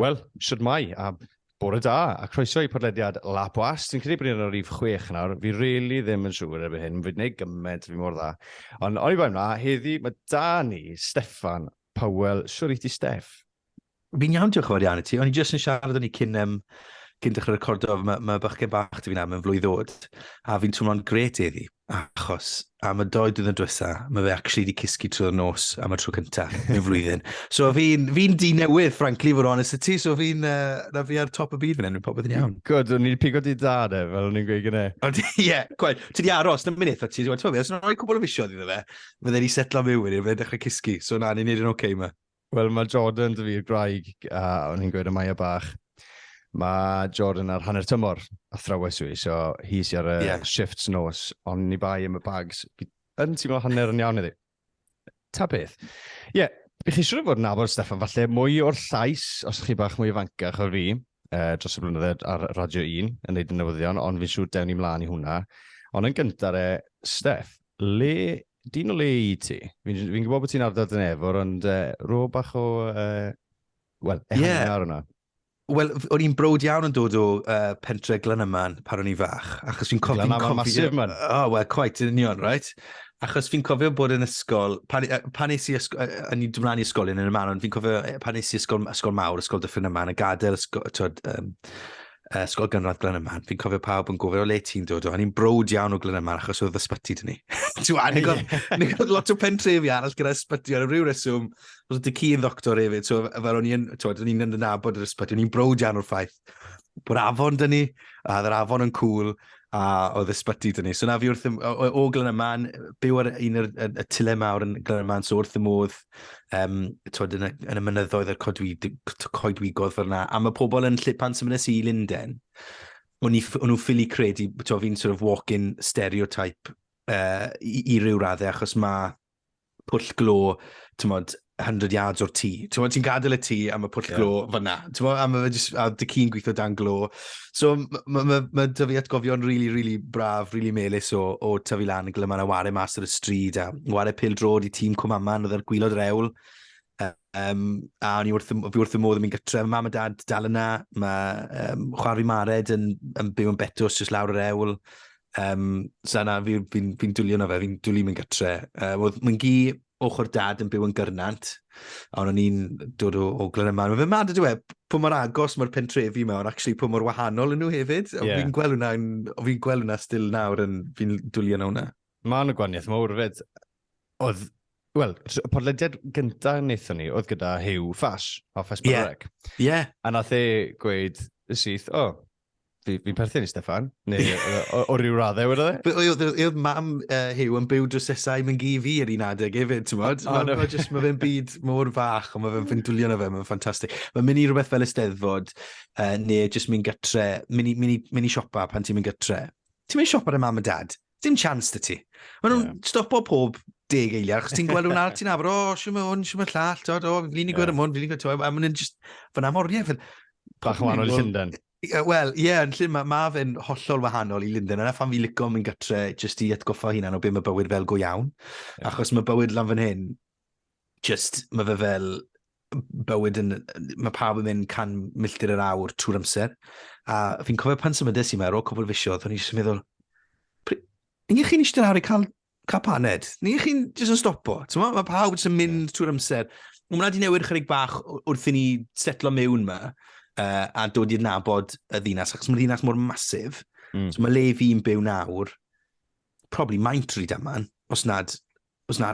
Wel, siwr mai, a bore da, a croeso i podlediad lap Wast. Dwi'n credu bod ni'n ar rif 6 nawr. Fi really ddim yn siŵr erbyn hyn. Fi'n gwneud gymaint fi mor dda. Ond o'n i bai yma, heddi mae da ni Steffan Powell. Siwr i ti, Steff? Fi'n iawn, diolch yn fawr iawn i ti. O'n i jyst yn siarad o'n i cyn dechrau recordo, mae bachgen bach ti fi'n am yn flwydd ddod, a fi'n twmlo'n gret eddi, achos am y 2 diwrnod dwytha, mae fe actually wedi cysgu trwy'r nos am y tro cyntaf mewn flwyddyn. So fi'n di newydd, frankly, fod honest y ti, so fi'n fi ar top y byd fan hyn, fi'n popeth yn iawn. Good, o'n i'n pigo di da, de, fel o'n i'n gweud gyda. Ie, gwaith, ti di aros, na munud, ti wedi gweld, os yna'n rhoi cwbl o fisioedd iddo fe, fydde ni setlo mewn wedyn, fydde dechrau cysgu, so na, ni'n neud yn oce yma. Wel, mae Jordan dy fi'r graig, a o'n i'n gweud y Mae bach. Mae Jordan ar hanner tymor athrawes i, so hi sy'n ar y shifts nos, ond ni bai am y bags. Yn teimlo hanner yn iawn iddi. Ta beth. Ie, bych chi siŵr o fod yn nabod Steffan, falle mwy o'r llais, os chi bach mwy ifancach o fi, dros y blynyddoedd ar Radio 1, yn neud y newyddion, ond fi'n siŵr dewn ni mlaen i hwnna. Ond yn gyntaf, Steff, dyn o le i ti? Fi'n gwybod bod ti'n ardal dyn efo, ond ro bach o, ehangu ar hwnna. Wel, o'n i'n brod iawn yn dod o pentre Glanaman pan o'n i fach, achos fi'n cofio... Glanaman masif, man. Wel, quite, yn union, right? Achos fi'n cofio bod yn ysgol, pan nes i ysgol, yn i dymlaen i ysgol yn y man, ond fi'n cofio pan nes i ysgol mawr, ysgol Dyffryn Yman, a gadael ysgol gynradd Glanaman, fi'n cofio pawb yn gofio o le ti'n dod o, a ni'n brod iawn o Glanaman achos oedd ysbyty dyn ni. Ni'n gweld lot o pentrefi arall gyda ysbyty ar y rhyw reswm, oedd dy ci yn ddoctor hefyd, so fel o'n i'n nabod yr ysbyty, o'n i'n brod iawn o'r ffaith bod afon dyn ni, a oedd yr afon yn cool, a oedd ysbyty dyn ni. So na fi wrth o Glanaman, byw ar un y tyle mawr yn Glanaman, so wrth y modd yn y mynyddoedd yr coedwigodd fel yna. A mae pobl yn pan symud i Llundain, o'n nhw'n ffili credu, fi'n sort of walk-in stereotype i ryw raddau, achos mae pwll glo, 100 yards o'r tŷ. Ti'n gadael y tŷ am y pwll glo fyna. A dy ci'n gweithio dan glo. So mae dy fi atgofion really braf, really melys o tyfu lan yn Glanaman a ware mas ar y stryd a ware pêl-drod i tîm Cwmaman, oedd ar gwylod yr ewl. A fi wrth y modd yn mynd gytre. Mae mam a dad dal yna. Mae chwarae Mared yn byw yn Betws jyst lawr yr ewl. So na fi'n dwlio na fe, fi'n dwlu mynd gytre. Mae'n gi ochr dad yn byw yn Gyrnant, ond o'n i'n dod o Glanaman. Mae fe mad ydw pwy mor agos mae'r pentrefi yma, ond actually pwy mor wahanol yn nhw hefyd. Fi'n gweld hwnna still nawr, fi'n dwlu yna hwnna. Mae'n y gwaniaeth mawr fyd. Podlediad gyntaf wnaethon ni, oedd gyda Hyw Ffas, o Ffas Barreg. A nath gweud y syth, fi'n perthyn i Steffan, neu o ryw raddau wedi e? Oedd mam Hyw yn byw dros esau mynd gi fi ar un adeg hefyd, ti'n modd? Mae fe'n byd mor fach, ond mae fe'n dwlio na fe, mae'n ffantastig. Mae'n mynd i rhywbeth fel Eisteddfod, neu jyst mynd gytre, mynd i siopa pan ti'n mynd gytre. Ti'n mynd i siopa dy mam a dad? Dim chance dy ti. Mae nhw'n stopo pob 10 eiliad, achos ti'n gweld hwnna, ti'n afro, siwm y hwn, siwm y llall, fi'n i gweld y mwyn, fi'n i gweld, a mae'n just fyna moriau. Bach yn wahanol i Llundain. Wel, yn llun mae fe'n hollol wahanol i Llundain, yna phan fi licio mynd gytre jyst i atgoffa hynna o be mae bywyd fel go iawn. Achos mae bywyd lan fan hyn, mae fe fel bywyd mae pawb yn mynd 100 milltir yr awr trwy'r amser. A fi'n cofio pan symudais i mewn o cwbl fisiodd, o'n i'n just meddwl, ni chi'n eistedd ar i cael paned? Ni chi'n jyst yn stopo? Mae pawb jyst yn mynd trwy'r amser. Mae'n wedi newid chydig bach wrth i ni setlo mewn yma, a dod i'r nabod y ddinas, achos mae'r ddinas mor masif. So mae le fi'n byw nawr, probably maint Rydaman, os nad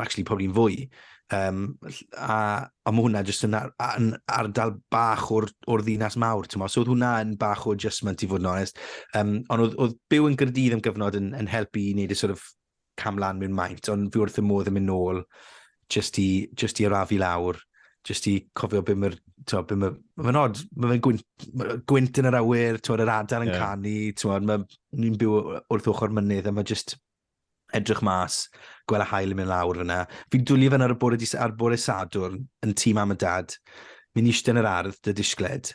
actually probably yn fwy. A mae hwnna jyst yn ardal bach o'r ddinas mawr. So oedd hwnna yn bach o adjustment i fod yn onest. Ond oedd byw yn Gaerdydd am gyfnod yn helpu i wneud y sort of camlan mewn maint, ond fi wrth y modd yn mynd nôl jyst i arafu lawr, jyst i cofio be mae'r mae'n od, mae'n gwynt yn yr awyr, yr adar yn canu, ni'n byw wrth ochr mynydd, a mae jyst edrych mas, gweld y hael yn mynd lawr fyna. Fi'n dwlu fan ar bore Sadwrn yn tîm mam a dad, mynd eistedd yn yr ardd, dy disgled,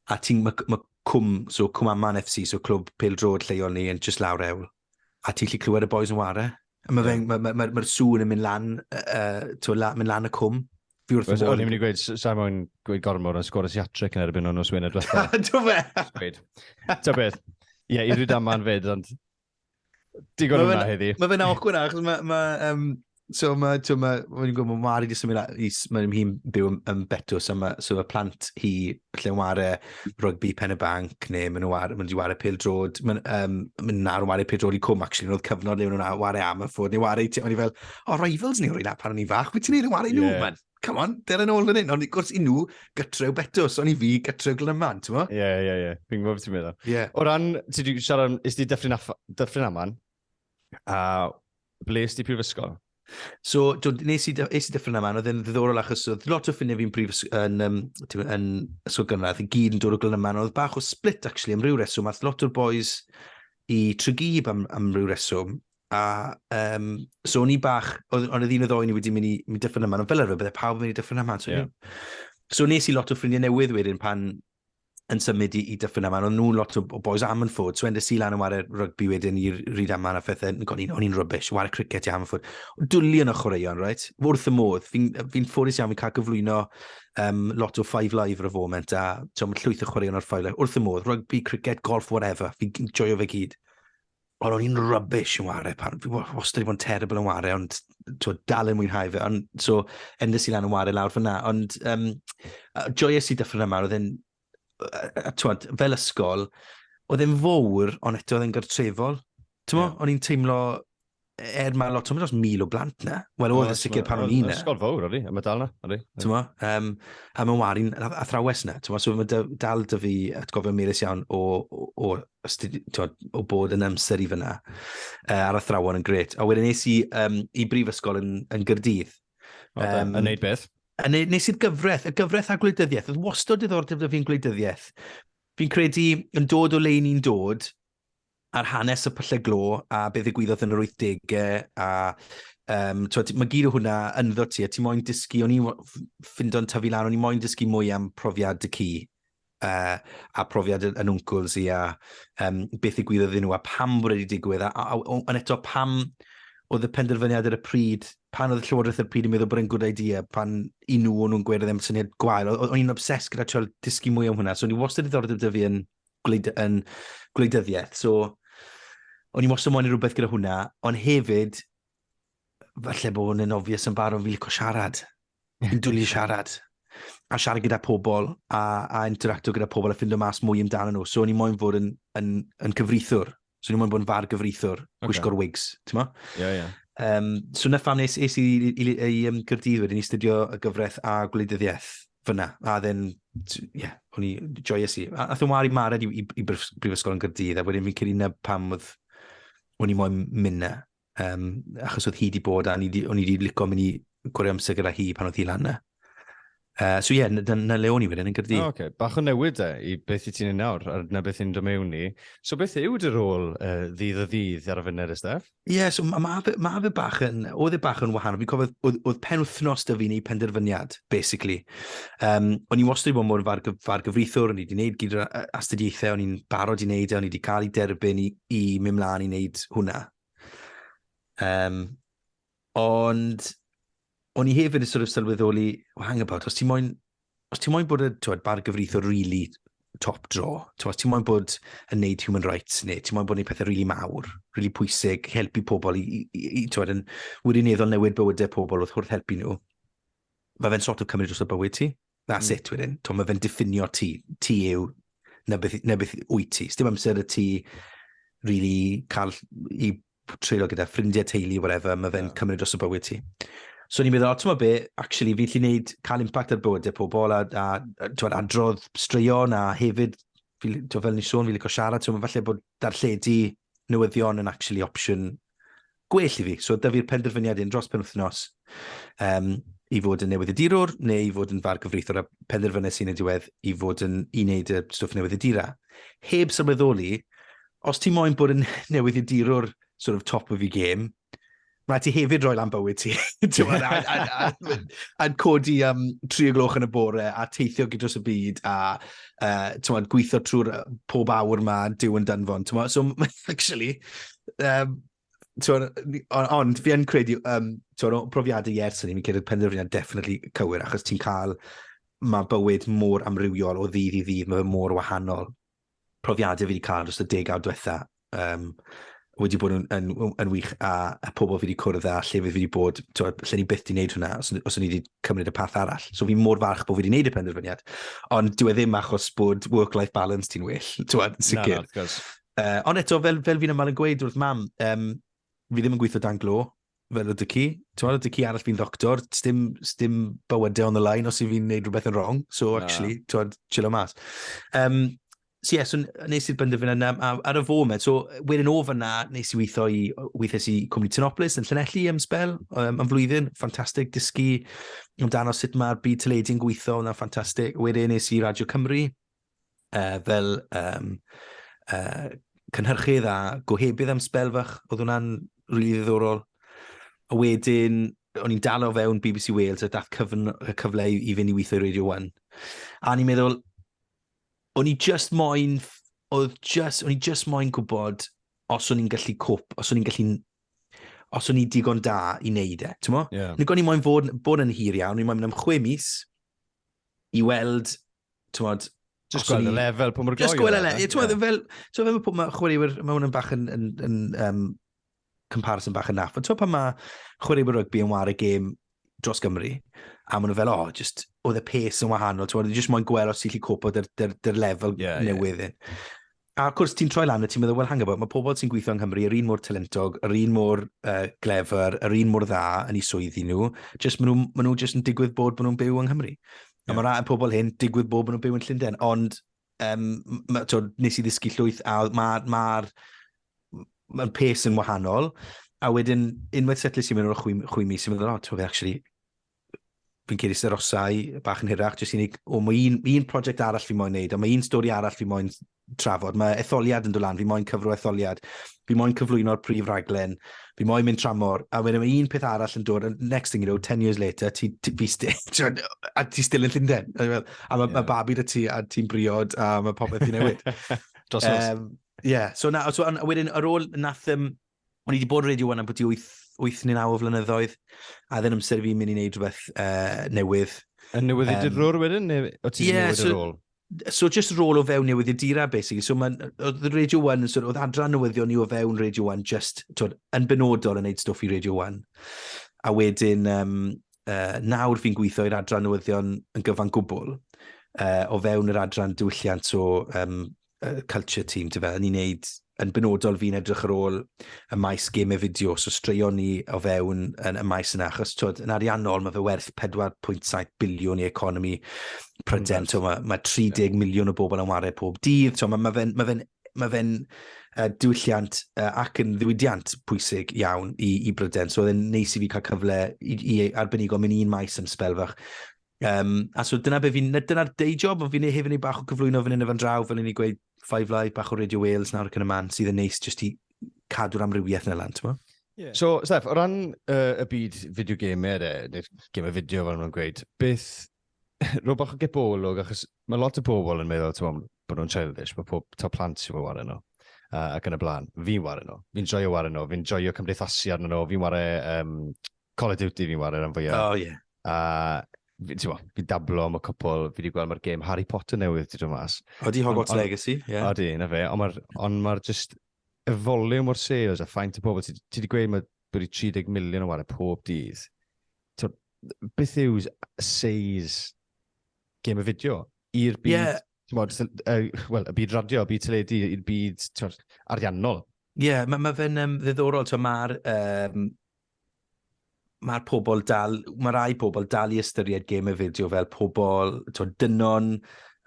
a mae Cwmaman FC, so clwb pêl-drod lleol ni, yn jyst lawr ewl, a ti'n lli clywed y boys yn ware. Mae'r sŵn yn mynd lan y cwm, fi wrth y O'n modd. i'n mynd i gweud, sa'n mwyn gweud gormod yn sgwrs iatrig yn erbyn o'n oswyn edrych. Dwi'n fe? Ta beth. Ie, i Rydyn fyd, ond digon hwnna heddi. Mae fe'n awkward na, achos so mae'n gwybod, mae Mari di symud, mae'n hi'n byw yn Betws, so y plant hi, lle yn ware rugby pen y banc, neu mae'n di ware pêl drod, mae'n nawr yn ware pêl drod i cwm, actually, oedd cyfnod le mae'n ware am y ffwrdd, neu ware, o'n i fel, rivals ni rwy'n pan o'n i fach, wyt ti'n neud yn ware nhw, man? Come on, der yn ôl fan hyn, ond gwrs i nhw gytrew Betws, ond i fi gytrew Glanaman, ti'n mo? Ie. Fi'n gwybod beth ti'n meddwl. Ie. O ran, ti wedi siarad, is di dyffryn aman, a ble is di prifysgol? So, nes i dyffryn yma, oedd e'n ddiddorol achos oedd lot o ffiniau fi'n yn ysgol gynradd, i gyd yn dod o Glanaman, oedd bach o split, actually, am ryw reswm, ath lot o'r boys i Tregeeb am ryw reswm, a so o'n i bach, ond oedd un o ddoi ni wedi mynd i dyffryn yma, ond fel arfer, bydde pawb yn mynd i dyffryn yma. So nes i lot o ffiniau newydd wedyn pan yn symud i dyffryn yma, ond nhw'n lot o boys am yn ffwrdd, so endes i lan yn ware rygbi wedyn i Rydyn a phethau, o'n i'n rybys, ware cricket i am yn ffwrdd. Dwli yn y chwaraeon, right? Wrth y modd, fi'n ffwrdd iawn, fi'n cael gyflwyno lot o 5 live ar y foment, a mae llwyth o chwaraeon ar 5 live, wrth y modd, rugby, cricket, golf, whatever, fi'n joio fe gyd. Ond o'n i'n rybys yn ware, fi wastad i bod yn terrible yn ware, ond dal yn mwynhau fe, ond so endes i lan yn ware lawr fyna, ond joyous i dyffryn yma, oedd e'n fel ysgol, oedd e'n fawr, ond eto oedd e'n gartrefol. O'n i'n teimlo, mae lot, o'n 1,000 o blant na. Wel, oedd y sicr pan o'n i'n na. Ysgol fawr, oedd i, a mae dal na. A mae'n wari'n athrawes na. So mae dal dy fi atgofio melys iawn o bod yn amser i fyna ar athrawon yn gret. A wedyn nes i brifysgol yn Gyrdydd. Yn neud beth? Nes i'r gyfraith, y gyfraith a gwleidyddiaeth. Oedd wastod diddordeb da fi'n gwleidyddiaeth. Fi'n credu yn dod o le ni'n dod, a'r hanes y pyllau glo, a beth ddigwyddodd yn yr 80au, a mae gyd o hwnna ynddo ti, a ti moyn dysgu, o'n i'n ffindo'n tyfu lan, o'n i'n moyn dysgu mwy am profiad dy ci, a profiad yn wncwls i, a beth ddigwyddodd nhw, a pam bod wedi digwydd, a eto pam oedd y penderfyniad ar y pryd, pan oedd y llywodraeth ar y pryd yn meddwl bod e'n good idea, pan i nhw o'n nhw'n gweud ddim syniad gwael, o'n i'n obses gyda trio dysgu mwy am hwnna, so o'n i wastad diddordeb dy fi yn gwleidyddiaeth, so o'n i wastad moyn i rhywbeth gyda hwnna, ond hefyd, falle bod yn obvious yn barod fi licio siarad, yn dwlu siarad, a siarad gyda pobl, a interacto gyda pobl, a ffindo mas mwy amdano nhw, so o'n i moyn fod yn cyfrithwr, so o'n i moyn bod yn far gyfrithwr, gwisgo'r wigs, ti'n mo? Ie. So na pham nes i Gyrdydd wedyn i studio y gyfraith a gwleidyddiaeth fyna. A then, o'n i joyous i. A thyn wari mared i brifysgol yn Gyrdydd, a wedyn fi'n credu na pam o'n i moyn mynd na. Achos oedd hi di bod, a o'n i di licio mynd i gwario amser gyda hi pan oedd hi lan na. So na le o'n i wedyn yn Gyrdydd. Bach o newid i beth i ti'n ei nawr, a na beth i'n dod mewn ni. So beth yw dy rôl ddydd o ddydd ar y funud, Steff? So mae fe bach yn, oedd e bach yn wahanol. Fi'n cofio, oedd penwythnos dy fi neu penderfyniad, basically. O'n i wastad i bod yn far gyfrithwr, o'n i wedi gwneud gyda'r astudiaethau, o'n i'n barod i wneud, o'n i wedi cael ei derbyn i mynd mlaen i wneud hwnna. Ond o'n i hefyd yn sort of sylweddoli, hang about, os ti moyn bod yn bar gyfrithwr really top draw, os ti moyn bod yn neud human rights, neu ti moyn bod yn neud pethau really mawr, really pwysig, helpu pobl i wirioneddol newid bywydau pobl wrth helpu nhw, mae fe'n sort of cymryd dros y bywyd ti. That's it wedyn. Mae fe'n diffinio ti. Ti yw na beth wyt ti. Sdim amser y ti really cael i treulio gyda ffrindiau teulu, whatever, mae fe'n cymryd dros y bywyd ti. So ni'n meddwl, ti'n be, actually, fi lli cael impact ar bywydau pobl, a adrodd straeon, a hefyd, fel ni sôn, fi licio siarad, so mae falle bod darlledu newyddion yn actually opsiwn gwell i fi. So da fi'r penderfyniad un dros penwythnos i fod yn newyddiadurwr, neu i fod yn far gyfrithwr, a penderfynu sy'n y diwedd i fod yn i wneud y stwff newyddiadura. Heb sylweddoli, os ti moyn bod yn newyddiadurwr sort of top of your game, mae ti hefyd roi lan bywyd ti. A'n codi 3 gloch yn y bore, a teithio gyda dros y byd, a gweithio trwy'r pob awr yma, diw yn danfon. So, actually, ond fi yn credu, profiadau ers hynny, mi'n credu'r penderfyniad definitely cywir, achos ti'n cael, mae bywyd mor amrywiol o ddydd i ddydd, mae fe mor wahanol. Profiadau fi wedi cael dros y 10 awr diwetha, wedi bod yn wych, a pobl fi wedi cwrdd a lle fi wedi bod, lle ni byth wedi gwneud hwnna, os o'n i wedi cymryd y path arall. So fi'n mor farch bod fi wedi gwneud y penderfyniad. Ond dwi ddim achos bod work-life balance ti'n well, sicr. Ond eto, fel fi'n ymal yn gweud wrth mam, fi ddim yn gweithio dan glo, fel y dy ci arall fi'n ddoctor, sdim bywydau on the line os i fi'n gwneud rhywbeth yn wrong. So actually, chill o mas. So nes i'r benderfyniad ar y foment. So wedyn o fyna, nes i weithiau i Cwmni Tynoplis yn Llanelli am spel, am flwyddyn, ffantastig, dysgu amdano sut mae'r byd teledu'n gweithio, yna'n ffantastig. Wedyn nes i Radio Cymru, fel cynhyrchydd a Gohebydd am spel fach, oedd hwnna'n rili ddiddorol. A wedyn, o'n i'n dal o fewn BBC Wales a dath cyfle i fynd i weithio i Radio 1. A ni'n meddwl, o'n i just moyn gwybod os o'n i'n gallu os o'n i digon da i wneud e, ti'n mo? Nid o'n i moyn bod yn hir iawn, o'n i moyn mynd am 6 mis i weld, ti'n modd, just gweld y lefel, pwy mor gloi. Just gweld y lefel, ti'n modd, fel mae chwaraewyr, mae hwn yn bach yn comparison bach yn naff, ond pan mae chwaraewyr rygbi yn wario gêm dros Gymru, a maen nhw fel, oedd y pace yn wahanol, ti'n just moyn gweld os ti'n gallu copo dy'r lefel newydd. A of course, ti'n troi lan a ti'n meddwl, hang about, mae pobl sy'n gweithio yng Nghymru, yr un mor talentog, yr un mor glefer, yr un mor dda yn ei swyddi nhw, maen nhw just yn digwydd bod nhw'n byw yng Nghymru. A mae rhaid pobl hyn digwydd bod nhw'n byw yn Llundain, ond nes i ddysgu llwyth, a mae'r pace yn wahanol, a wedyn, unwaith setlis i'n mynd o'r 6 mis, i'n meddwl, actually, fi'n ceir eistedd rosau bach yn hirach, jyst i mae un prosiect arall fi moyn wneud, a mae un stori arall fi moyn trafod. Mae etholiad yn dod lan, fi moyn cyfro etholiad, fi moyn cyflwyno'r prif raglen, fi moyn mynd tramor, a wedyn mae un peth arall yn dod, next thing you know, 10 years later, ti still yn Llundain. A mae babi da ti, a ti'n briod, a mae popeth i newid. Dros nos. So wedyn, ar ôl nath, o'n i wedi bod Radio 1 am bod 8 neu 9 o flynyddoedd, a ddyn amser fi'n mynd i wneud rhywbeth newydd. Yn newydd i dirwr wedyn, neu o ti'n newid y rôl? So just rôl o fewn newydd i dira, basically. So oedd Radio 1, oedd adran newyddion ni o fewn Radio 1, just yn benodol yn neud stwff i Radio 1. A wedyn, nawr fi'n gweithio i'r adran newyddion yn gyfan gwbl, o fewn yr adran diwylliant o culture team, ni'n neud yn benodol fi'n edrych ar ôl y maes gemau fideo, so straeon ni o fewn y maes yna, achos yn ariannol mae fe werth 4.7 biliwn i economi Pryden, mae 30 miliwn o bobl yn wario pob dydd, mae fe'n diwylliant ac yn ddiwydiant pwysig iawn i Pryden, so oedd e'n neis i fi cael cyfle i arbenigo mewn un maes am spel fach. A so dyna'r day job, ond fi'n hefyd yn ei bach o gyflwyno fan hyn efo'n draw, fel ni'n gweud 5 Live, bach o Radio Wales nawr ac yn y man, sydd yn neis jyst i cadw'r amrywiaeth yna lan, ti'n mo? So, Steff, o ran y byd fideo gamer, neu'r gamer fideo fel nhw'n gweud, beth, rwy'n bach o gebolwg, achos mae lot o bobl yn meddwl, bod nhw'n childish, mae pob plant sy'n wario nhw, ac yn y blaen. Fi'n wario nhw, fi'n joio wario nhw, fi'n joio cymdeithasu arno nhw, fi'n wario Call of Duty fi'n wario rhan fwyaf. Fi dablo am y cwpl, fi wedi gweld mae'r game Harry Potter newydd wedi dod mas. Odi Hogwarts Legacy, ie. Odi, na fe, ond mae'r just y volume o'r sales a ffaint o pobl, ti wedi gweud mae bod i 30 miliwn o wario pob dydd. Beth yw size game o fideo i'r byd, y byd radio, y byd teledu, i'r byd ariannol? Ie, mae fe'n ddiddorol, mae'r pobl dal, mae rai pobl dal i ystyried game o fideo fel pobl, dynon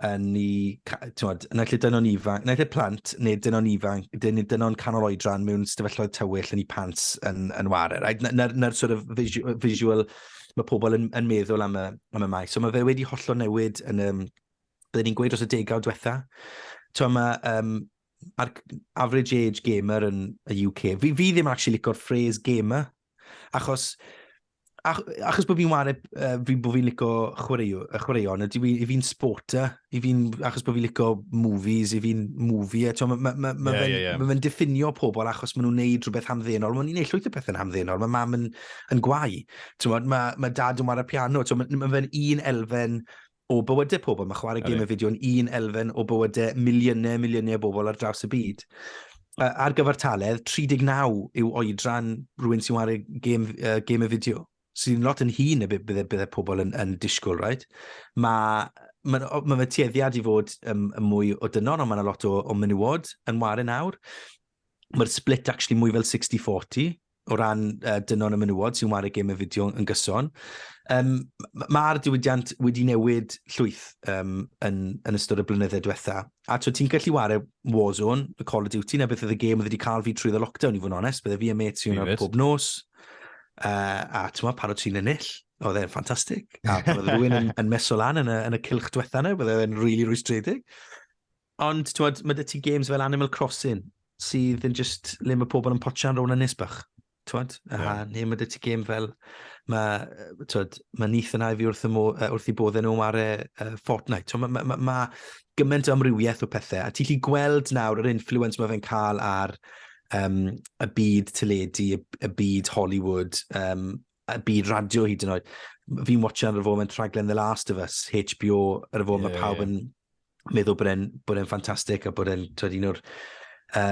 yn lle dynon ifanc, neu lle plant, neu dynon ifanc, dynon canol oedran mewn stafelloedd tywyll yn ei pants yn wario. Na'r sort of visual mae pobl yn meddwl am y maes. So mae fe wedi hollol newid yn, byddwn ni'n gweud dros y 10 awr diwetha. Mae'r average age gamer yn y UK, fi ddim actually licio'r phrase gamer, achos achos bod fi'n wario, bod fi'n licio chwaraeon, i fi'n sporter, achos bod fi'n licio movies, i fi'n movie, mae'n diffinio pobl achos maen nhw'n neud rhywbeth hamddenol, maen nhw'n neud llwyth o bethau'n hamddenol, mae mam yn gwau, mae dad yn wario piano, mae fe'n un elfen o bywydau pobl, mae chwarae game y fideo yn un elfen o bywydau miliynau bobl ar draws y byd. Ar gyfer taledd, 39 yw oedran rhywun sy'n wario game y fideo. Sy'n lot yn hun y bydde pobl yn disgwyl, right? Mae fe tueddiad i fod mwy o dynol, ond mae yna lot o menywod yn wario nawr. Mae'r split actually mwy fel 60-40 o ran dynol y menywod sy'n wario game y fideo yn gyson. Mae'r diwydiant wedi newid llwyth yn ystod y blynyddoedd diwetha. A ti'n gallu wario Warzone, y Call of Duty, neu beth oedd y game oedd wedi cael fi trwy the lockdown, i fod yn onest. Bydde fi a mate sy'n ar pob nos. A ti'n meddwl, parod sy'n ennill. Oedd e'n ffantastig. A oedd rhywun yn meso lan yn y cilch diwetha yna, bydde e'n really rwystredig. Ond mae dy ti games fel Animal Crossing, sydd yn just le mae pobl yn potio'n rown yn nisbach. Neu mae dy ti game fel mae nith yna i fi wrth i bodd nhw ar Fortnite. Mae gymaint o amrywiaeth o pethau. A ti'n lli gweld nawr yr influence mae fe'n cael ar y byd teledu, y byd Hollywood, y byd radio hyd yn oed. Fi'n watchan ar y fo mewn rhaglen The Last of Us, HBO, ar y fo mae pawb yn meddwl bod e'n ffantastig a bod e'n un o'r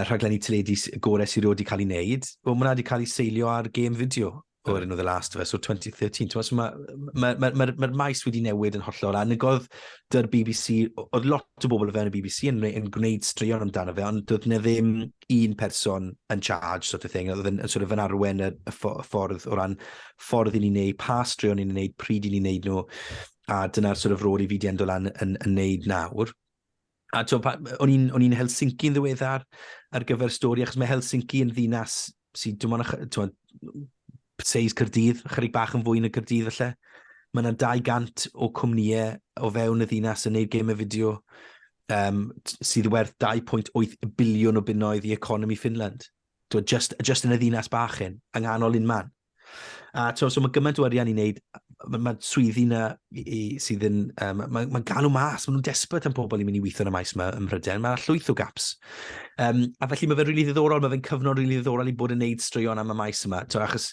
rhaglenni teledu gorau sydd wedi cael ei wneud. Mae hwnna wedi cael ei seilio ar game fideo o'r enw The Last of Us o 2013. Mae'r maes wedi newid yn hollol. A negodd dy'r BBC, oedd lot o bobl o fewn y BBC yn gwneud straeon amdano fe, ond doedd ne ddim un person yn charge, sort of thing. Oedd yn sort of yn arwen y ffordd o ran ffordd i ni wneud, pa straeon i ni wneud, pryd i ni wneud nhw, a dyna'r sort of rôl i fi di endo lan yn wneud nawr. A o'n i'n Helsinki yn ddiweddar ar gyfer stori, achos mae Helsinki yn ddinas sydd, seis Caerdydd, chydig bach yn fwy yn y Caerdydd felly. Mae yna 200 o cwmnïau o fewn y ddinas yn neud game y fideo sydd werth 2.8 biliwn o bunnoedd i economi Finland. Just yn y ddinas bach hyn, yng nghanol un man. So mae gymaint o arian i wneud, mae swyddi na sydd yn, mae'n galw mas, maen nhw'n desperate am pobl i mynd i weithio yn y maes yma ym Rydyn, mae'n llwyth o gaps. A felly mae fe'n rili ddiddorol, mae fe'n cyfnod rili ddiddorol i bod yn neud straeon am y maes yma, achos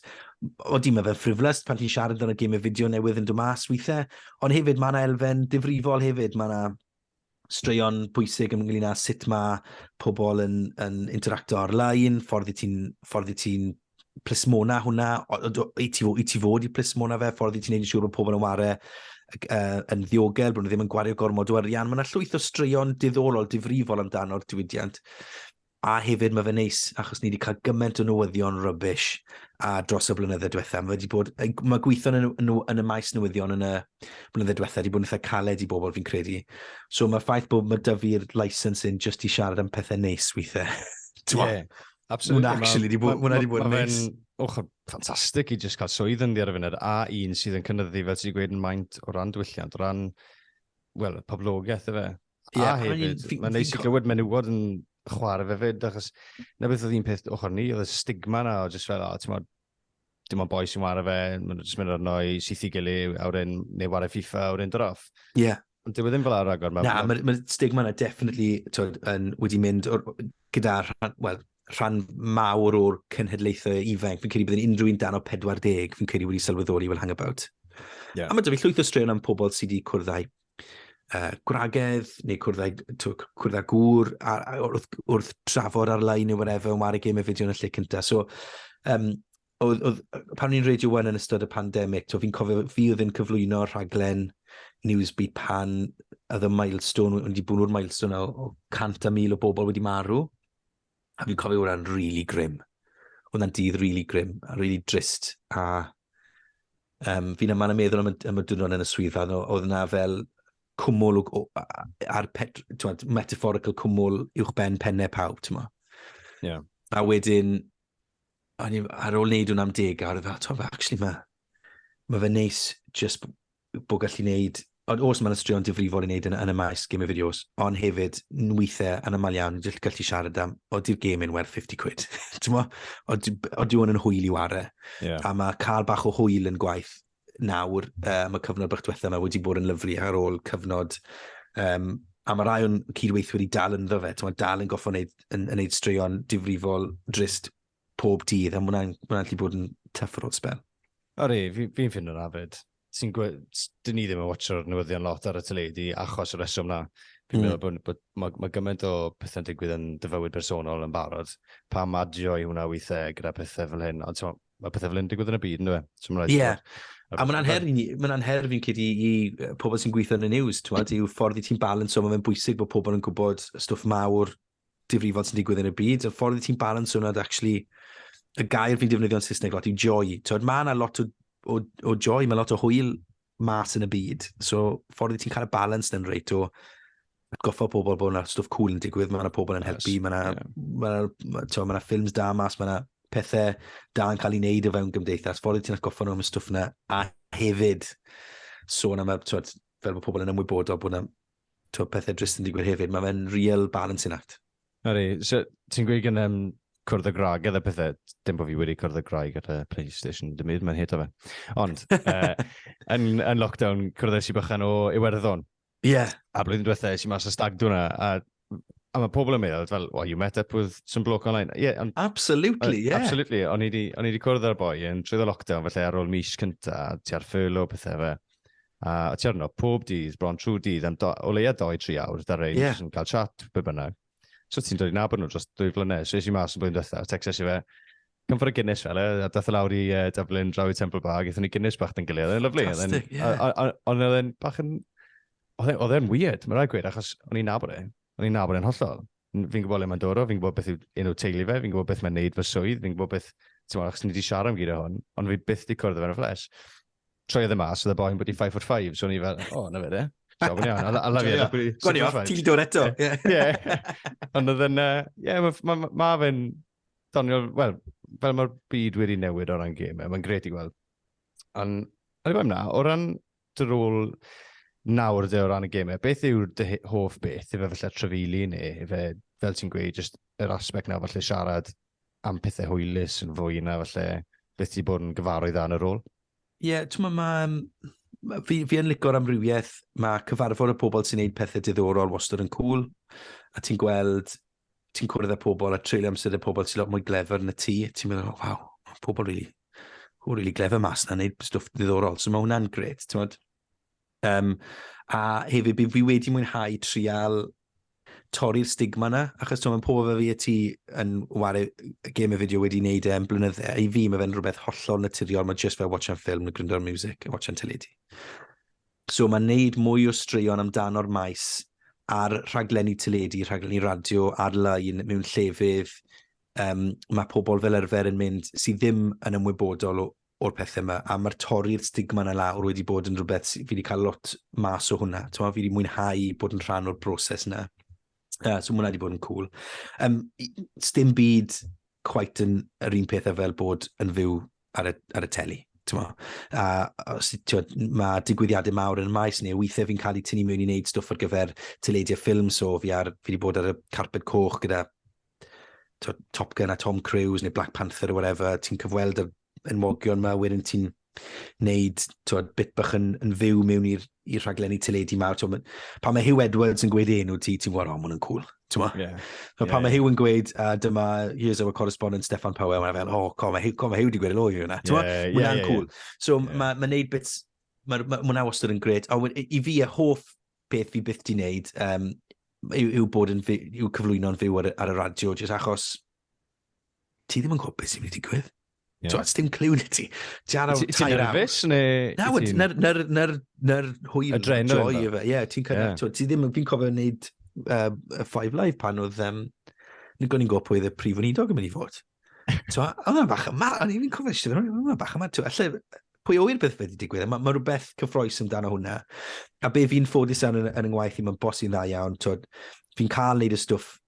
mae fe'n ffriflus pan ti'n siarad yn y game y fideo newydd yn dod mas weithiau, ond hefyd mae yna elfen difrifol hefyd, mae yna straeon pwysig ynglyn â sut mae pobl yn interacto ar-lein, ffordd i ti'n plismona hwnna, i ti fod i plismona fe, ffordd i ti'n neud yn siŵr bod pobl yn ware yn ddiogel, bod nhw ddim yn gwario gormod o arian. Mae yna llwyth o straeon diddorol, difrifol amdano'r diwydiant. A hefyd mae fe neis, achos ni wedi cael gymaint o newyddion rubbish dros y blynyddoedd diwethaf. Mae gweithio yn y maes newyddion yn y blynyddoedd diwethaf wedi bod yn eitha caled i bobl fi'n credu. So mae'r ffaith bod mae dyfu'r licensing just i siarad am pethau neis weithiau. Absolutely. Hwna wedi bod yn neis. Ochr ffantastig i just cael swydd yn di ar y funud, a un sydd yn cynnyddu fel sy'n gweud yn maint o ran diwylliant, o ran, wel, poblogaeth y fe. A hefyd, mae'n neis i glywed menywod yn chwarae fe fyd, achos na beth oedd un peth ochr ni, oedd y stigma na, o just fel, dim ond boi sy'n ware fe, mae'n just mynd arno i syth i gilydd, neu ware FIFA, awr dod off. Ond dyw e ddim fel ar agor. Mae stigma na definitely wedi mynd gyda'r, rhan mawr o'r cenhedlaethau ifanc. Fi'n credu bydd yn unrhyw un dan o 40, fi'n credu wedi sylweddoli fel hangabout. A mae dy fi llwyth o straeon am pobl sydd wedi cwrddau gwragedd, neu cwrddau gŵr, wrth trafod ar-lein neu whatever, yn wario game y fideo yn y lle cyntaf. So, pan ni'n Radio 1 yn ystod y pandemig, fi'n cofio fi oedd yn cyflwyno rhaglen Newsbeat pan oedd y milestone, wedi bod nhw'r milestone o 100,000 o bobl wedi marw. A fi'n cofio hwnna'n really grim. Hwnna'n dydd really grim, a really drist. A fi'n yma'n meddwl am y dwrnod yn y swyddfa, oedd yna fel cwmwl metaphorical cwmwl uwch ben pennau pawb, ti'n ma. A wedyn, ar ôl neud hwnna am 10, a oedd fel, actually, mae fe neis just bod gallu neud, os mae'n straeon difrifol i wneud yn y maes game o fideos, ond hefyd, weithiau yn ymal iawn, dwi'n gallu siarad am, o di'r game yn werth 50 quid. O diwn yn hwyl i ware. A mae cael bach o hwyl yn gwaith nawr, mae cyfnod bach diwethaf yma wedi bod yn lyflu ar ôl cyfnod, a mae rai o'n cydweithio wedi dal yn ddo fe, mae dal yn goffo wneud straeon difrifol drist pob dydd, a mae hwnna'n gallu bod yn tough ar ôl spel. Fi'n ffind yna fyd. Dyn ni ddim yn watcho'r newyddion lot ar y teledu achos y reswm na. Fi'n meddwl bod mae gymaint o pethau'n digwydd yn dyfywyd bersonol yn barod. Pa madio i hwnna weithiau gyda pethau fel hyn. Ond mae pethau fel hyn digwydd yn y byd, yn dwi? Ie. A mae'n anher fi'n cyd i pobl sy'n gweithio yn y news. Yw ffordd i ti'n balans, so mae'n bwysig bod pobl yn gwybod stwff mawr difrifol sy'n digwydd yn y byd. Y ffordd i ti'n balans hwnna, actually, y gair fi'n defnyddio'n Saesneg lot yw joy. Mae yna lot o joy, mae lot o hwyl mas yn y byd. So, ffordd i ti'n cael y balans yn reit o atgoffa pobl bod yna stwff cool yn digwydd, mae yna pobl yn helpu, mae yna ffilms da mas, mae yna pethau da yn cael ei wneud o fewn gymdeithas. Ffordd i ti'n atgoffa nhw am y stwff yna, a hefyd, sôn am, fel mae pobl yn ymwybodol bod yna pethau drist yn digwydd hefyd, mae fe'n real balancing act. So, ti'n gweud gen cwrdd y graig edrych pethau, dim bod fi wedi cwrdd y graig ar y PlayStation, dim byd, mae'n hit o fe. Ond, yn lockdown, cwrdd i bychan o Iwerddon. Ie. A blwyddyn diwethaf, si mas o stag dwna, a mae pobl yn meddwl, fel, you met up with some bloke online. Absolutely, yeah. Absolutely. O'n i wedi cwrdd ar boi yn trwy lockdown, felly ar ôl mis cynta, ti ar furlough pethau fe. A ti arno, pob dydd, bron trwy dydd, o leia 2-3 awr, dar ein, yn cael chat, be bynnag. So ti'n dod i nabod nhw dros 2 flynedd. So eisiau mas yn blwyddyn diwethaf, texas i fe, come for a Guinness fel a dath o lawr i Dublin, draw i Temple Bar, gaethon ni Guinness bach yn gilydd. Oedd e'n lyflu. Fantastic, ie. Ond oedd e'n bach yn... Oedd e'n weird, mae'n rhaid gweud, achos o'n i'n nabod e. O'n i'n nabod e'n hollol. Fi'n gwybod le mae'n dod o, fi'n gwybod beth yw enw teulu fe, fi'n gwybod beth mae'n neud fy swydd, fi'n gwybod beth... Achos ni wedi siarad am gyda hwn, ond fi byth wedi cwrdd efo'n y flesh. Troedd y mas, oedd y boi'n bod i 5'5", so ni fel, na fe de. Job yn iawn, a lafi. Gwani off, ti'n dod eto. Ie. Ond oedd yn, mae fe'n doniol, wel, fel mae'r byd wedi newid o ran game, mae'n gret i gweld. Ond, o'n i bod yna, o ran dy rôl nawr o ran y game, beth yw'r dy hoff beth, efo falle trefili neu, efo, fel ti'n gweud, just yr aspect na falle siarad am pethau hwylus yn fwy na falle beth ti bod yn gyfarwydd yn y rôl? Ie, fi yn lico'r amrywiaeth, mae cyfarfod y pobl sy'n gwneud pethau diddorol wastad yn cool, a ti'n gweld, ti'n cwrdd â pobl a treulio amser y pobl sy'n lot mwy glefer yn y tŷ, ti'n meddwl, waw, pobl really glefer mas na'n gwneud stwff diddorol, so mae hwnna'n gret, ti'n meddwl. A hefyd, fi wedi mwynhau trial torri'r stigma na, achos mae'n pobl fe fi a ti yn wario game o fideo wedi wneud blynyddau. I fi, mae fe'n rhywbeth hollol naturiol, mae just fel watching ffilm, neu gwrando ar music, a watching teledu. So mae'n neud mwy o straeon amdano'r maes ar rhaglenni teledu, rhaglenni radio, ar-lein, mewn llefydd. Mae pobl fel arfer yn mynd sydd ddim yn ymwybodol o'r pethau yma, a mae'r torri'r stigma na lawr wedi bod yn rhywbeth, fi wedi cael lot mas o hwnna. Fi wedi mwynhau bod yn rhan o'r broses yna. So hwnna wedi bod yn cool. Sdim byd quite yr un pethau fel bod yn fyw ar y teli. Mae digwyddiadau mawr yn y maes neu weithiau fi'n cael ei tynnu mewn i wneud stwff ar gyfer teledu a ffilm, so fi wedi bod ar y carped coch gyda Top Gun a Tom Cruise neu Black Panther o whatever, ti'n cyfweld y enwogion yma, wedyn ti'n wneud bit bach yn fyw mewn i'r rhaglenni teledu mawr. Pa mae Hugh Edwards yn gweud enw ti'n gwybod, mae'n hwnna'n cool. Pa mae Hugh yn gweud, dyma, here's our correspondent Steffan Powell, mae'n fel, mae Hugh wedi gweud y loi hwnna. Hwnna'n cool. So mae'n wneud bits, mae'n hwnna wastad yn gret. I fi, y hoff beth fi byth di wneud, yw cyflwyno'n fyw ar y radio, jyst achos ti ddim yn gwybod beth sy'n mynd i digwydd. It's dim clue na ti. Ti'n nerfus? Na'r hwyl joy efo. Ie, ti'n ddim yn fi'n cofio wneud Five Live pan oedd ni'n gwybod pwy oedd y prif weinidog yn mynd i fod. Oedd yna bach yma, o'n i'n cofio eisiau, oedd yna bach yma. Pwy o'r beth wedi digwydd? Mae rhywbeth cyffroes amdano hwnna. A be fi'n ffodus yn yngwaith i, mae'n bosibl dda iawn. Fi'n cael wneud y stwff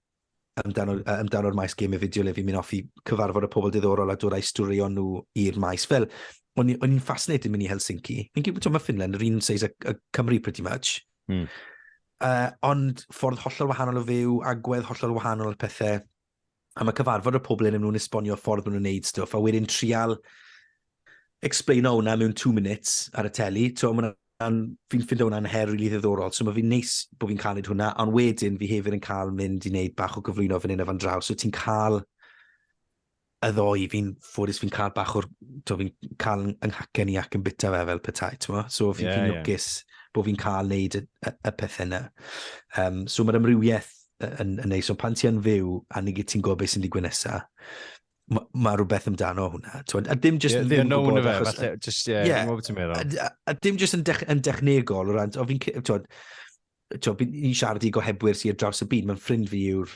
amdano'r maes game o fideo le fi'n mynd off i cyfarfod y pobl diddorol a dod â'i storion nhw i'r maes. Fel o'n i'n fascinated mynd i Helsinki. Fi'n gwybod mae Finland, yr un seis y Cymru pretty much. Ond ffordd hollol wahanol o fyw, agwedd hollol wahanol o'r pethau. A mae cyfarfod y pobl yn nhw'n esbonio ffordd maen nhw'n neud stwff, a wedyn trial explain hwnna mewn 2 minutes ar y teli. Fi'n ffind hwnna'n her rili ddiddorol, so mae fi'n neis bod fi'n cael neud hwnna, ond wedyn fi hefyd yn cael mynd i wneud bach o gyflwyno fan hyn a fan draw, so ti'n cael y ddoi, fi'n ffodus fi'n cael bach o'r, fi'n cael ynghaken i ac yn bita fe fel petai, so fi'n lwcus bod fi'n cael neud y pethau yna. So mae'r amrywiaeth yn neis, so pan ti'n fyw a ni gyd ti'n gwybod beth sy'n digwydd nesaf, mae rhywbeth amdano hwnna. A dim jyst yn fyw yn gwybod, a dim jyst yn dechnegol, o ran, ni'n siarad i gohebwyr sy'n draws y byd, mae'n ffrind fi yw'r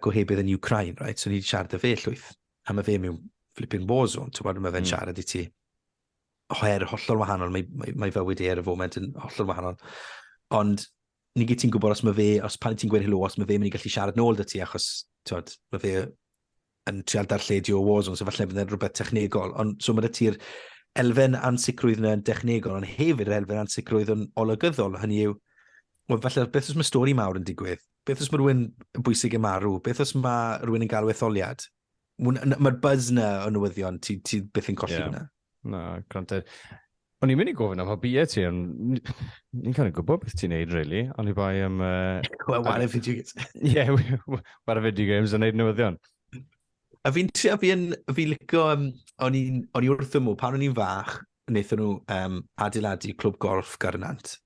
gohebydd yn Ukraine, right? So ni'n siarad y fe llwyth, a mae fe mewn flipping war zone, mae fe'n siarad i ti. Oher hollol wahanol, mae fywyd ar y foment yn hollol wahanol. Ond ni gyd ti'n gwybod os pan ti'n gweud helo, os mae fe mynd i gallu siarad nôl dy ti, achos mae fe yn trial darlledio o war zone, so falle bydd rhywbeth technegol. Ond so mae ti'r elfen ansicrwydd yna'n dechnegol, ond hefyd yr elfen ansicrwydd yn olygyddol. Hynny yw, falle beth os mae stori mawr yn digwydd? Beth os mae rhywun yn bwysig yn marw? Beth os mae rhywun yn galw etholiad? Mae'r buzz na o newyddion, ti beth yn colli hwnna? Na, granted. O'n i'n mynd i gofyn am hobiau ti, ond ni'n cael ei gwybod beth ti'n neud, really. O'n i bai am... War video games. Ie, war video games a neud newyddion. A fi'n licio, o'n i wrth ymw, pan o'n i'n fach, wnaethon nhw adeiladu clwb golf Garnant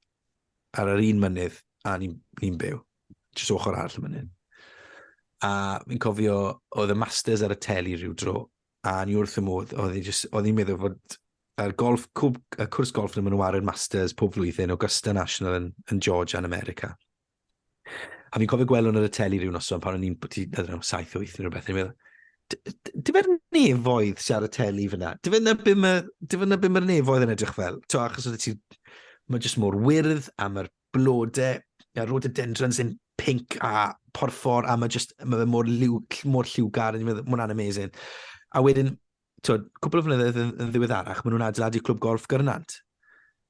ar yr un mynydd a ni'n byw. Jyst ochr arall y mynydd. A fi'n cofio, oedd y masters ar y teli rhyw dro, a ni wrth ymw, oedd hi'n meddwl fod y cwrs golf yn mynd wario masters pob flwyddyn, Augusta National yn Georgia yn America. A fi'n cofio gweld hwn ar y teli rhyw noson pan o'n i'n 7-8 neu rhywbeth. Ni'n meddwl, dy fe'r nefoedd sy'n ar y teli fyna? Dy fe'r bym yr nefoedd yn edrych fel? Achos mae jyst mor wyrdd, a mae'r blodau, a rhododendrons yn pink a porffor, a mae fe mor lliwgar, a ni'n meddwl, mwyn amazing. A wedyn, cwbl o flynyddoedd yn ddiweddarach, maen nhw'n adeiladu clwb golf Garnant.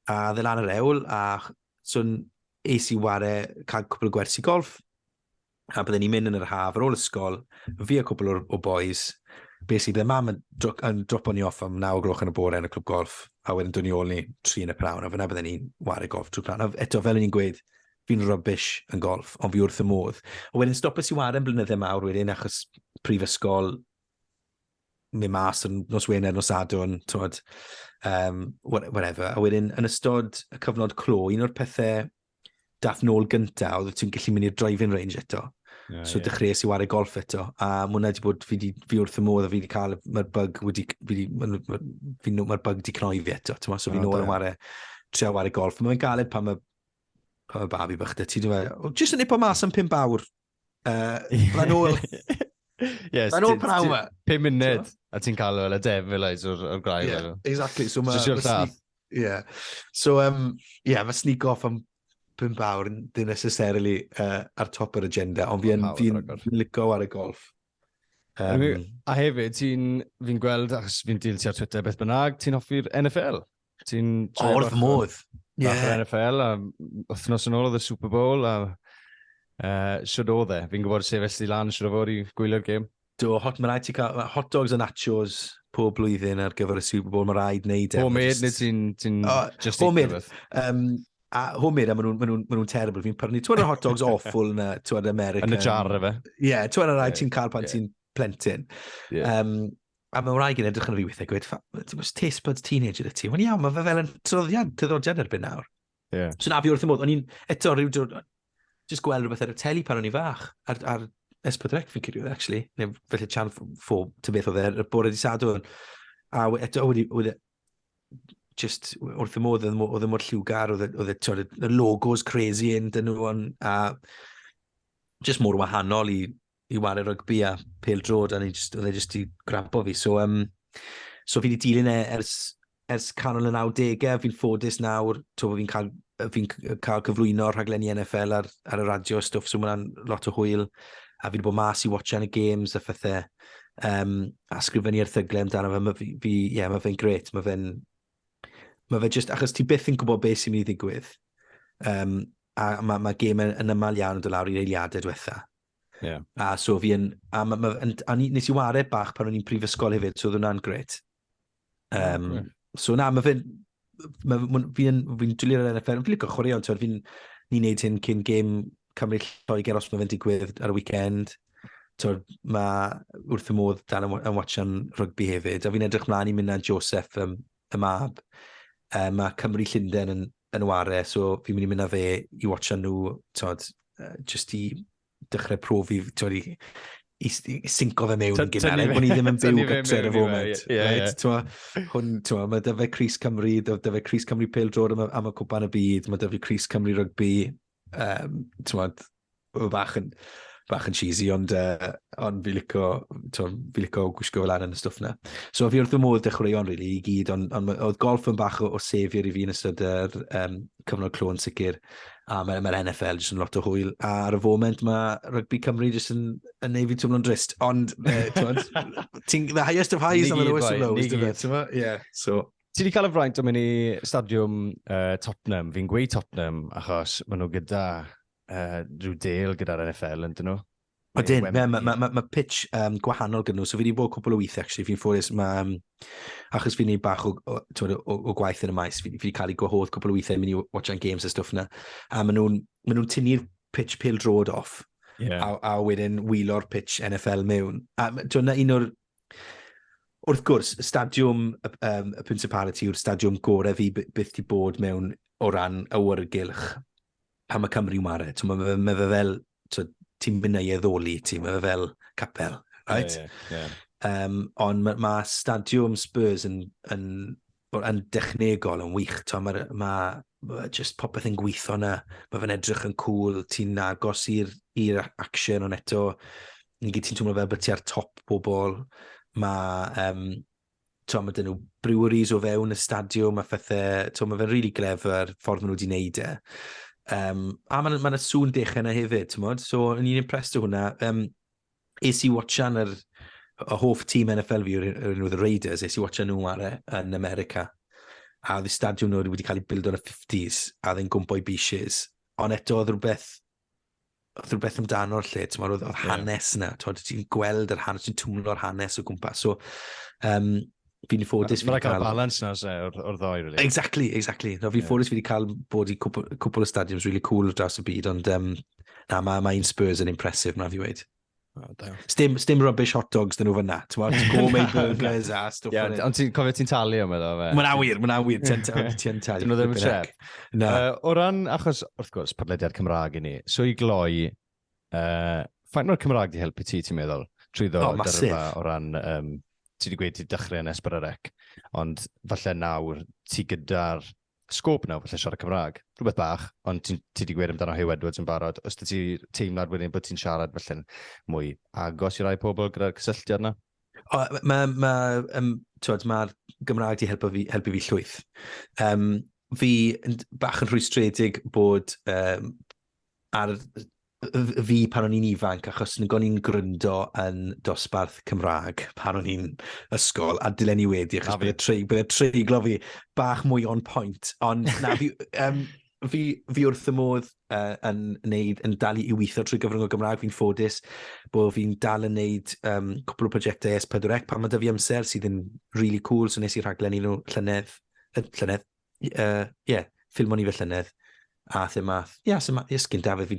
A dde lan yr ewl, a so'n es i cael cwbl o gwersi golf. A byddwn ni'n mynd yn yr haf ar ôl ysgol, fi a cwbl o boys, basically, bydd mam yn dropo ni off am 9 gloch yn y bore yn y clwb golf, a wedyn dyn ni ôl ni 3 yn y prawn, a fyna byddwn ni'n wario golf trwy prawn. A eto, fel ni'n gweud, fi'n rubbish yn golf, ond fi wrth y modd. A wedyn stopes i wario yn blynyddoedd mawr wedyn, achos prifysgol, mynd mas yn nos Wener, nos Sadwrn, whatever. A wedyn, yn ystod y cyfnod clo, un o'r pethau dath nôl gyntaf, oedd ti'n gallu mynd i'r driving range eto. So dechreuais i wario golf eto. A mwynhau wedi bod fi wrth y modd a fi wedi cael, mae'r bug wedi cnoi fi eto. So fi nôl yn trio wario golf. Mae'n galed pan mae babi bach dy ti. Jyst yn nipo mas am 5 awr. Fan ôl. Fan ôl prawn ma. 5 munud. A ti'n cael y devilize o'r graig. Yeah, exactly. So Just your llath. Yeah. So, mae sneak off am 5 awr ddim necessarily ar top yr agenda, ond fi'n licio ar y golf. A hefyd, fi'n gweld, achos fi'n dilyn ti ar Twitter beth bynnag, ti'n hoffi'r NFL? Wrth modd. Yr NFL, a wythnos yn ôl oedd y Super Bowl, a siwr oedd e. Fi'n gwybod sef esti lan, siwr o fod i gwylio'r gêm. Mae rhaid ti cael hot dogs a nachos pob blwyddyn ar gyfer y Super Bowl, mae rhaid wneud e. Homemade neu ti'n just homemade. A homemade, a maen nhw'n terrible. Fi'n prynu, yr hot dogs awful yna, American. Yn y jar, efe? Ie, yr rhaid ti'n cael pan ti'n plentyn. A mae'n rhaid yn edrych yn fi weithiau, gweud, taste buds teenager y ti. Mae'n iawn, mae fe fel yn tyddodiad erbyn nawr. So na fi wrth y modd, o'n i'n eto rhyw drwy, just gweld rhywbeth ar y teli pan o'n i fach, ar S4C fi'n cyrraedd, actually, neu felly chan ffo, ty beth oedd e'r bore di Sadwrn. A eto wedi just wrth y modd, oedd e mor lliwgar, oedd y logos crazy yn dyn nhw, a just mor wahanol i wario rygbi a pêl drod, a oedd e just i grapo fi. So fi wedi dilyn ers canol y 90au, fi'n ffodus nawr, fi'n cael cyflwyno rhaglenni NFL ar y radio stwff, so mae'n lot o hwyl, a fi wedi bod mas i watchan y games a phethau. a sgrifennu erthyglau amdano fe, mae fe'n gret, mae fe just, achos ti byth yn gwybod beth sy'n mynd i ddigwydd, a mae gêm yn ymal iawn yn dod lawr i'r eiliadau diwetha. Yeah. A so fi yn, nes i wared bach pan o'n i'n prifysgol hefyd, so oedd hwnna'n gret. So na, fi'n dwlu'r NFL, fi'n licio chwaraeon, ni'n neud hyn cyn gêm Cymru Lloegr os mae fe'n digwydd ar y weekend. Mae wrth y modd dan yn watchan rygbi hefyd, a fi'n edrych mlaen i mynd â Joseph y mab. Mae Cymru Llundain yn ware, so fi'n mynd i mynd â fe i watchan nhw, just i dechrau profi, i synco fe mewn yn gynnar, bod ni ddim yn byw gytre y foment. Mae dy fe Cris Cymru, dy fe Cris Cymru Pêl Drod am y cwpan y byd, mae dy fe Cris Cymru Rygbi, bach yn cheesy, ond fi licio gwisgo fel yn y stwff na. So fi wrth y modd dechreuon really, i gyd, ond oedd golf yn bach o sefyr i fi yn ystod yr cyfnod clôn sicr, a mae'r NFL jyst yn lot o hwyl. A ar y foment mae Rygbi Cymru jyst yn neud fi twmlo'n drist, ond the highest of highs and the lowest of lows. Yeah, so... Ti wedi cael y fraint o mynd i stadiwm Tottenham, fi'n gweud Tottenham, achos maen nhw gyda rhyw del gyda'r NFL, yn dyn nhw? Odyn, mae pitch gwahanol gyda nhw, so fi wedi bod cwbl o weithio, actually, fi'n ffodus, achos fi'n neud bach o gwaith yn y maes, fi wedi cael ei gwahodd cwbl o weithio, mynd i watchan games a stwff na, a maen nhw'n tynnu'r pitch Pêl Drod off, a wedyn wylo'r pitch NFL mewn. A dyna un o'r, wrth gwrs, stadiwm y Principality yw'r stadiwm gorau fi byth di bod mewn o ran awyrgylch pan mae Cymru'n ware. Mae fe fel, ti'n mynd i addoli ti, mae fe fel capel, right? Ond mae stadiwm Spurs yn dechnegol, yn wych. Mae just popeth yn gweithio na, mae fe'n edrych yn cool, ti'n agos i'r action, ond eto, yn gyd ti'n twmlo fel bod ti ar top bobl. Mae dyn nhw breweries o fewn y stadiwm, a phethau, mae fe'n really clever ffordd maen nhw wedi wneud e. A mae'n sŵn dech yna hefyd, so yn un impressed o hwnna. Es i watchan y hoff tîm NFL fi yw'r Raiders, es i watchan nhw yn America. A oedd y stadiwm nhw wedi cael ei build o'n y 50s, a ddyn gwmpo i beaches. Ond eto oedd rhywbeth amdano'r lle, oedd hanes na, ti'n gweld yr hanes, ti'n twmlo'r hanes o gwmpas. So, fi'n ffodus... Mae'n cael balans na o'r ddoi, really. Exactly. No, fi'n ffodus fi wedi cael bod i cwpl o stadiums really cool dros y byd, ond mae'n Spurs yn impressive, na fi wedi. Stim rubbish hot dogs dyn nhw fyna. Gourmet burgers a stwff. Ond ti'n cofio ti'n talu am edrych fe? Mae'n awyr. Ti'n talu. Dyn nhw ddim yn tref. O ran, achos, wrth gwrs, podlediad Cymraeg i ni, so i gloi, ffaint mae'r Cymraeg di helpu ti, ti'n meddwl? Trwyddo dyrfa o ran, ti wedi gweud ti dechrau yn Esbyrarec, ond falle nawr ti gyda'r sgôp nawr, falle siarad Cymraeg. Rhywbeth bach, ond ti wedi gweud amdano Hugh Edwards yn barod. Os ti teimlad wedyn bod ti'n siarad falle mwy agos i rai pobl gyda'r cysylltiad na? Mae'r Gymraeg di helpu fi llwyth. Fi bach yn rhwystredig bod fi pan o'n i'n ifanc, achos o'n i'n gryndo yn dosbarth Cymraeg pan o'n i'n ysgol, a dylen i wedi, achos bydd y treiglo fi bach mwy on point. Ond na, fi wrth y modd yn dal i weithio trwy gyfrwng o Gymraeg, fi'n ffodus bod fi'n dal yn neud cwpl o prosiectau S4C pan mae dy fi amser sydd yn really cool, so nes i rhaglen i nhw ffilmon i fe llynedd. A themath, ysgyn Dafydd, fi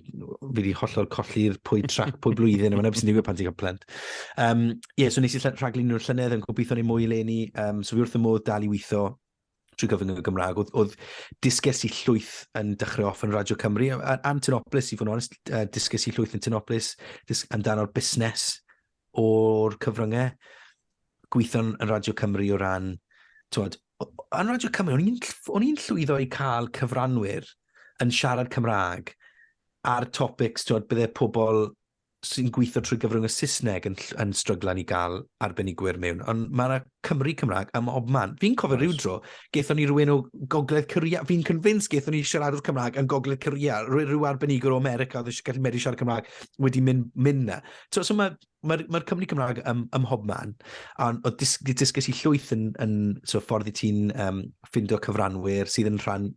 wedi hollol colli'r pwy trac, pwy blwyddyn, a mae'n ebys yn digwydd pan ti'n cael plent. So nes i rhaglen nhw'r llynedd yn gobeithio ni mwy leni, so fi wrth y modd dal i weithio trwy gyfrwng y Gymraeg. Oedd disges i llwyth yn dechrau off yn Radio Cymru, a'n Tynoplis, i fod yn onest, disges i llwyth yn Tynoplis, amdano'r busnes o'r cyfryngau, gweithio yn Radio Cymru o ran, yn Radio Cymru, o'n i'n llwyddo i cael cyfranwyr yn siarad Cymraeg ar topics, bydde pobl sy'n gweithio trwy gyfrwng y Saesneg yn stryglan i gael arbenigwyr mewn. Ond mae yna Cymru Cymraeg am obman. Fi'n cofio rhyw dro, gaethon ni rhywun o Gogledd Corea. Fi'n convince gaethon ni siaradwr Cymraeg yn Gogledd Corea. Rhyw arbenigwr o America oedd eisiau gallu medru siarad Cymraeg wedi mynd na. So mae'r Cymru Cymraeg am hobman. Ond disgys i llwyth yn ffordd i ti'n ffindo cyfranwyr sydd yn rhan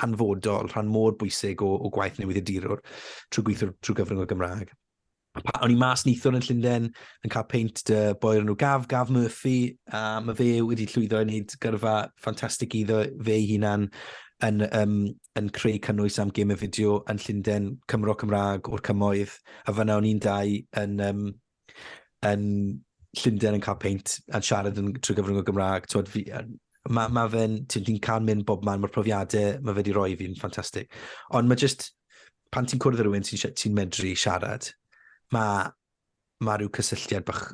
hanfodol, rhan mor bwysig o gwaith newyddiadurwr trwy gweithio trwy gyfrwng o Gymraeg. O'n i mas neithwr yn Llundain yn cael peint dy boer nhw Gaf Murphy, a mae fe wedi llwyddo i wneud gyrfa ffantastig iddo fe ei hunan yn creu cynnwys am gêm y fideo yn Llundain, Cymro Cymraeg o'r cymoedd, a fyna o'n i'n dau yn Llundain yn cael peint a'n siarad trwy gyfrwng o Gymraeg. Mae fe'n, ti'n cael mynd bob man, mae'r profiadau mae fe wedi rhoi fi'n ffantastig. Ond mae just, pan ti'n cwrdd â rhywun sy'n medru siarad, mae rhyw cysylltiad bach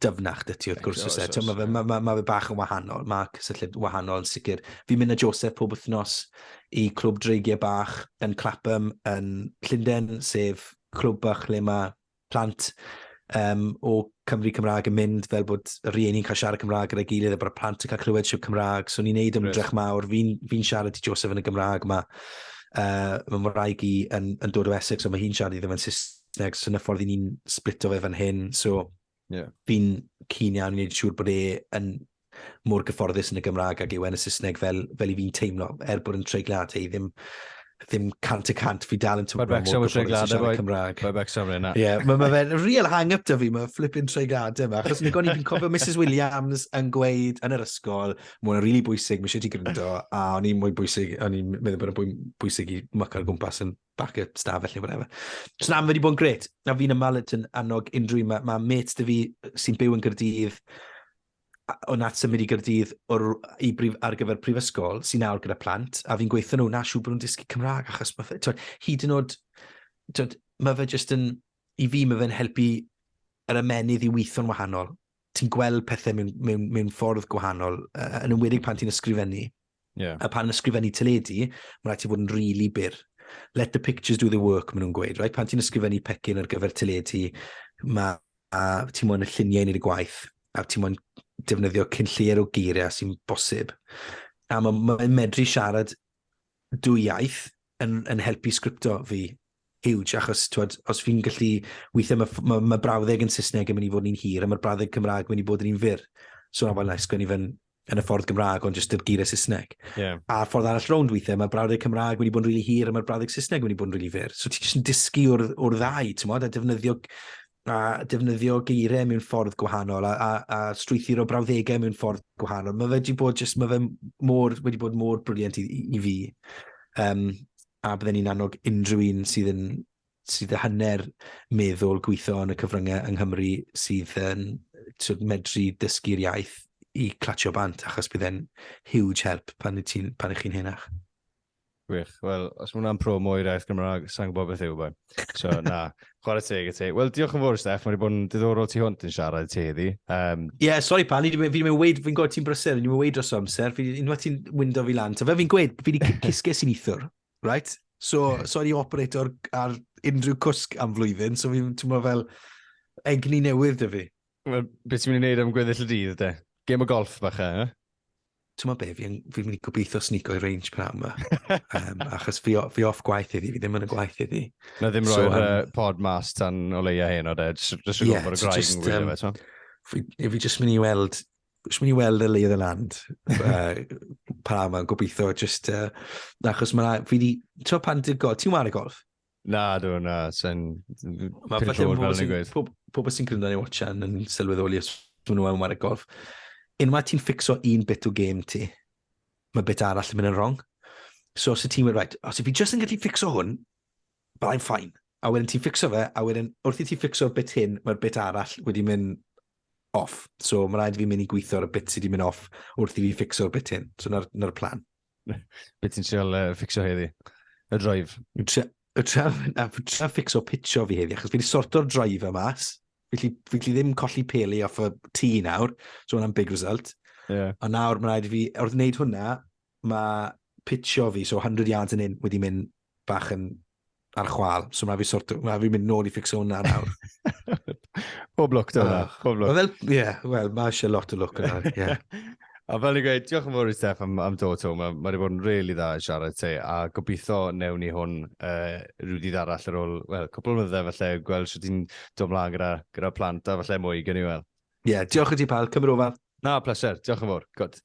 dyfnach dy ti wrth gwrs oes. Mae fe bach yn wahanol, mae cysylltiad wahanol yn sicr. Fi'n mynd â Joseph pob wythnos i clwb dreigiau bach yn Clapham yn Llundain, sef clwb bach lle mae plant o Cymru Cymraeg yn mynd fel bod y rhieni'n cael siarad Cymraeg gyda'i gilydd a bod y plant yn cael clywed siarad Cymraeg. So ni'n neud ymdrech mawr. Fi'n siarad i Joseph yn y Gymraeg. Mae wraig i yn dod o Essex, so mae hi'n siarad i ddim yn Saesneg, so yna ffordd i ni'n splito fe fan hyn. So fi'n cyn iawn i wneud siŵr bod yn mor gyfforddus yn y Gymraeg ac yw yn y Saesneg fel i fi'n teimlo, bod yn treigliad ei ddim cant y cant, fi dal yn tymor mor gyfforddus i siarad Cymraeg. Mae fe'n real hang-up da fi, mae flipping treigliadau yma, achos fi'n cofio Mrs Williams yn gweud yn yr ysgol, mae'n rili bwysig, mae eisiau ti gryndo, a o'n i'n mwy bwysig, o'n i'n meddwl bod yn bwysig i mycar gwmpas yn bac y stafell neu whatever. So na, mae wedi bod yn gret, a fi'n ymal yn annog unrhyw, mae mates da fi sy'n byw yn Gaerdydd, o nat symud i Gaerdydd ar gyfer prifysgol sy'n nawr gyda plant, a fi'n gweithio nhw na siw bod nhw'n dysgu Cymraeg, achos mae fe, hyd yn oed, mae fe just yn, i fi mae fe'n helpu yr ymenydd i weithio'n wahanol. Ti'n gweld pethau mewn ffordd gwahanol, yn ymwedig pan ti'n ysgrifennu. A pan ysgrifennu teledu, mae'n rhaid ti fod yn really byr. Let the pictures do the work, maen nhw'n gweud. Right? Pan ti'n ysgrifennu pecyn ar gyfer teledu, ti'n mwyn y lluniau neu y gwaith, a ti'n mwyn defnyddio cynlluer o geiriau sy'n bosib. A mae'n medru siarad dwy iaith yn helpu sgripto fi huge, achos os fi'n gallu weithio, mae brawddeg yn Saesneg yn mynd i fod ni'n hir, a mae'r brawddeg Cymraeg yn mynd i bod ni'n fyr. So na, wel, sgwennu fe'n y ffordd Gymraeg, ond jyst yr geiriau Saesneg. A'r ffordd arall rownd weithio, mae'r brawddeg Cymraeg wedi bod yn rili hir, a mae'r brawddeg Saesneg wedi bod yn rili fyr. So ti'n jyst yn dysgu o'r ddau, a defnyddio geiriau mewn ffordd gwahanol, a strwythur o brawddegau mewn ffordd gwahanol. Mae fe wedi bod wedi bod mor briliant i fi. A bydden ni'n annog unrhyw un sydd y hanner meddwl gweithio yn y cyfryngau yng Nghymru sydd yn medru dysgu'r iaith i clatio bant, achos bydde'n huge help pan ych chi'n hynach. Gwych. Wel, os mae hwnna'n promo i'r iaith Gymraeg, sa'n gwybod beth yw boi. So, na, chwarae teg i ti. Wel, diolch yn fawr, Steff. Mae wedi bod yn diddorol ti hwnt yn siarad ti heddi. Sorry pan, fi'n gweld ti'n brysur, fi'n weid dros amser, unwaith ti'n wyndo fi lan. Fe fi'n gweud, fi wedi cysges i nithwr, right? So i operator ar unrhyw cwsg am flwyddyn, so fi'n tymlo fel egni newydd dy fi. Wel, beth ti'n mynd i wneud am gweddill y dydd, de? Game o golf bach, Ti'n be, fi'n mynd i gobeithio sneako i range pan yma. Achos fi off gwaith iddi, fi ddim yn y gwaith iddi. Na ddim roi'r pod mas tan o leia hen o de, jyst yn gwybod y graig yn gwylio fe, so? Fi jyst mynd i weld y lay of the land pan yma, gobeithio, jyst, achos fi di, ti'n pan ti'n war y golf? Na, sy'n pobl sy'n gryndo ni watchan yn sylweddoli os maen nhw'n war y golf. Unwaith ti'n ffixo un bit o game ti, mae bit arall yn mynd yn wrong. So os y ti'n right, os y fi just yn gallu ffixo hwn, but I'm fine. A wedyn ti'n ffixo fe, a wedyn wrth i ti'n ffixo'r bit hyn, mae'r bit arall wedi mynd off. So mae rhaid fi mynd i gweithio ar y bit sydd wedi mynd off wrth i fi ffixo'r bit hyn. So na'r plan. Beth ti'n siarad ffixo heddi? Y drive? Tra ffixo pitcho fi heddi, achos fi wedi sorto'r drive yma mas. Felly ddim colli peli off y tŷ nawr, so hwnna'n big result. A nawr mae'n rhaid i fi, wrth wneud hwnna, mae pitcho fi, so 100 yards yn un, wedi mynd bach yn ar chwal. So mae fi mynd nôl i ffixo hwnna nawr. Pob lwc da hwnna. Pob lwc. Wel, mae eisiau lot o lwc yna. A fel ni'n gweud, diolch yn fawr i Steff am dod to. Mae wedi bod yn really dda i siarad ti. A gobeithio newn ni hwn rhywdydd arall ar ôl, wel, cwbl o myddau falle, gweld sydd ti'n dod mlaen gyda plant a falle mwy gen i weld. Diolch i ti, pal. Cymru o fel. Na, pleser. Diolch yn fawr. Good.